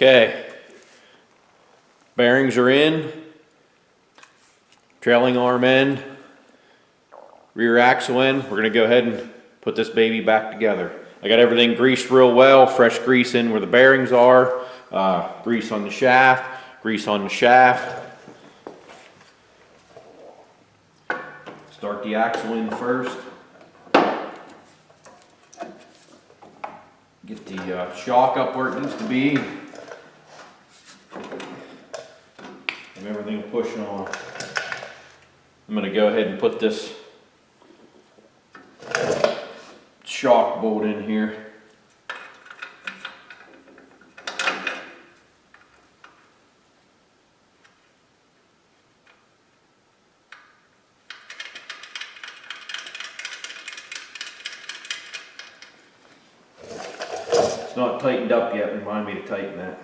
Okay, bearings are in, trailing arm in, rear axle in. We're gonna go ahead and put this baby back together. I got everything greased real well, fresh grease in where the bearings are, grease on the shaft, grease on the shaft. Start the axle in first. Get the shock up where it needs to be. And everything pushing on. I'm going to go ahead and put this shock bolt in here. It's not tightened up yet, remind me to tighten that.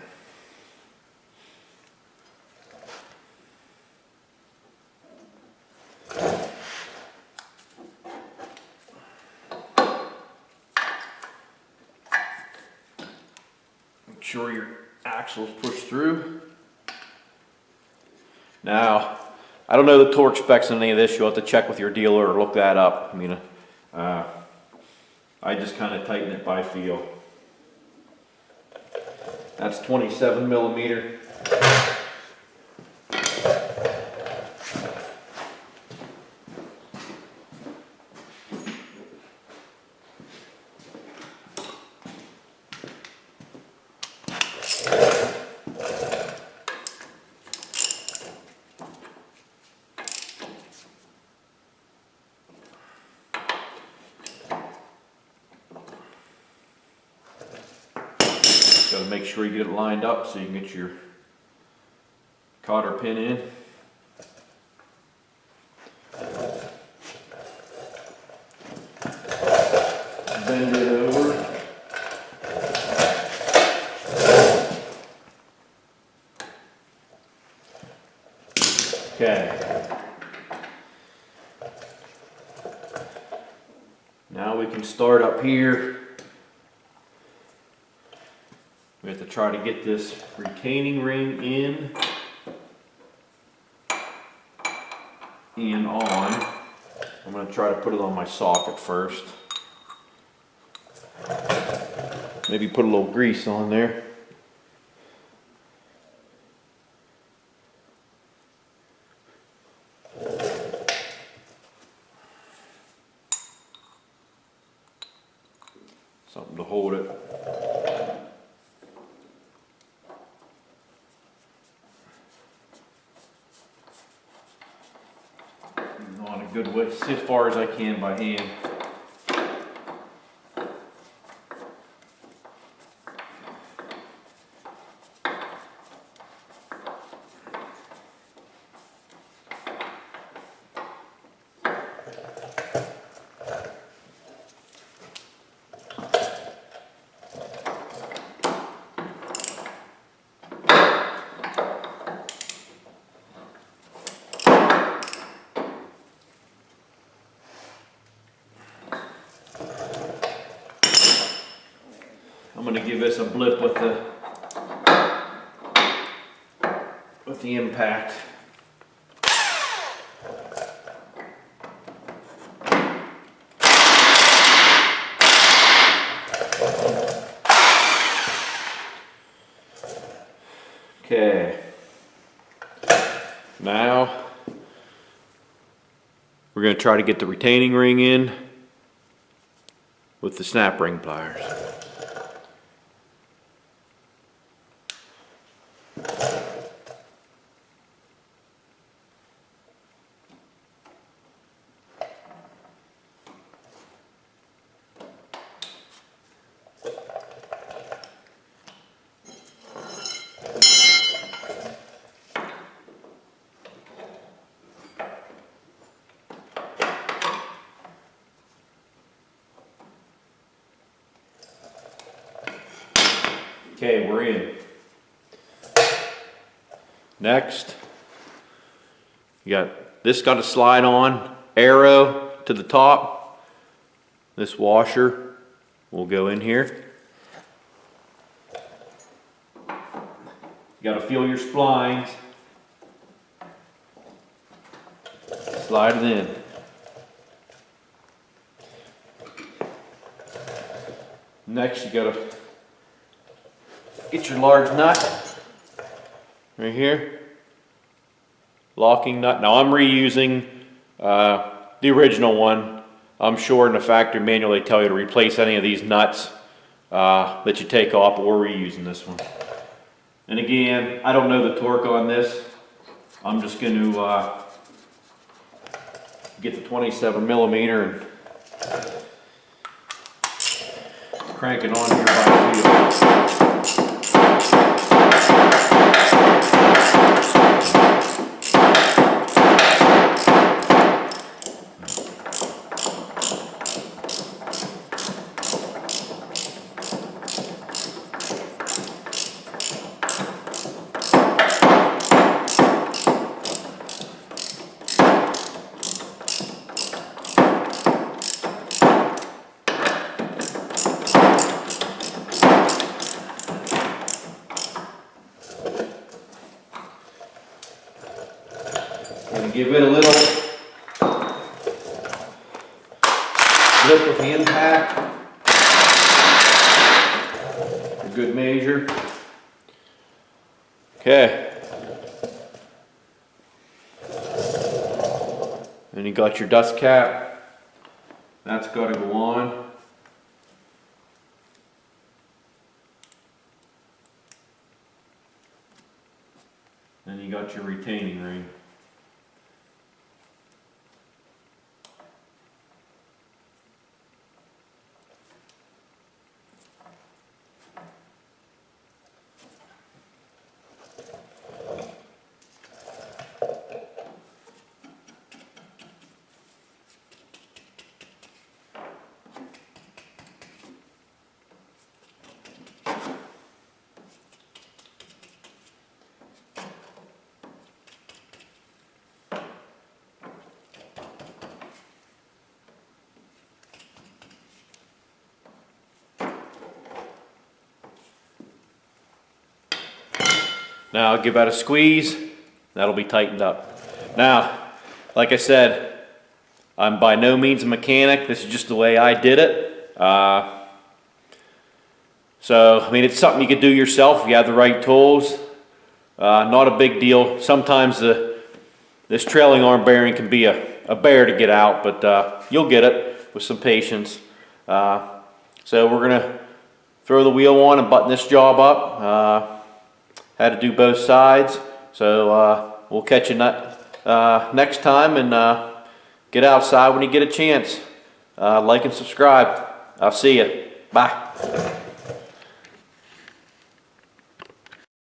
Make sure your axle's pushed through. Now, I don't know the torque specs on any of this. You'll have to check with your dealer or look that up. I mean, I just kind of tighten it by feel. That's 27 millimeter. Got to make sure you get it lined up so you can get your cotter pin in. Bend it over. Okay. Now we can start up here. We have to try to get this retaining ring in and on. I'm going to try to put it on my socket first. Maybe put a little grease on there. Something to hold it. On a good way, as far as I can by hand. I'm going to give this a blip with the impact. Okay. Now we're going to try to get the retaining ring in with the snap ring pliers. Okay, we're in. Next, you got this, got a slide on arrow to the top. This washer will go in here. You gotta feel your splines. Slide it in. Next, you gotta get your large nut right here. Locking nut. Now I'm reusing the original one. I'm sure in the factory manual they tell you to replace any of these nuts that you take off, but we're reusing this one. And again, I don't know the torque on this. I'm just going to get the 27 millimeter and crank it on here by feel. Gonna give it a little grip with the impact. A good measure. Okay. Then you got your dust cap. That's got to go on. Then you got your retaining ring. Now I'll give that a squeeze, that'll be tightened up. Now, like I said, I'm by no means a mechanic, this is just the way I did it. So, I mean, it's something you could do yourself if you have the right tools. Not a big deal. Sometimes this trailing arm bearing can be a bear to get out, but you'll get it with some patience. So we're gonna throw the wheel on and button this job up. Had to do both sides, so we'll catch you next time, and get outside when you get a chance. Like and subscribe. I'll see you. Bye.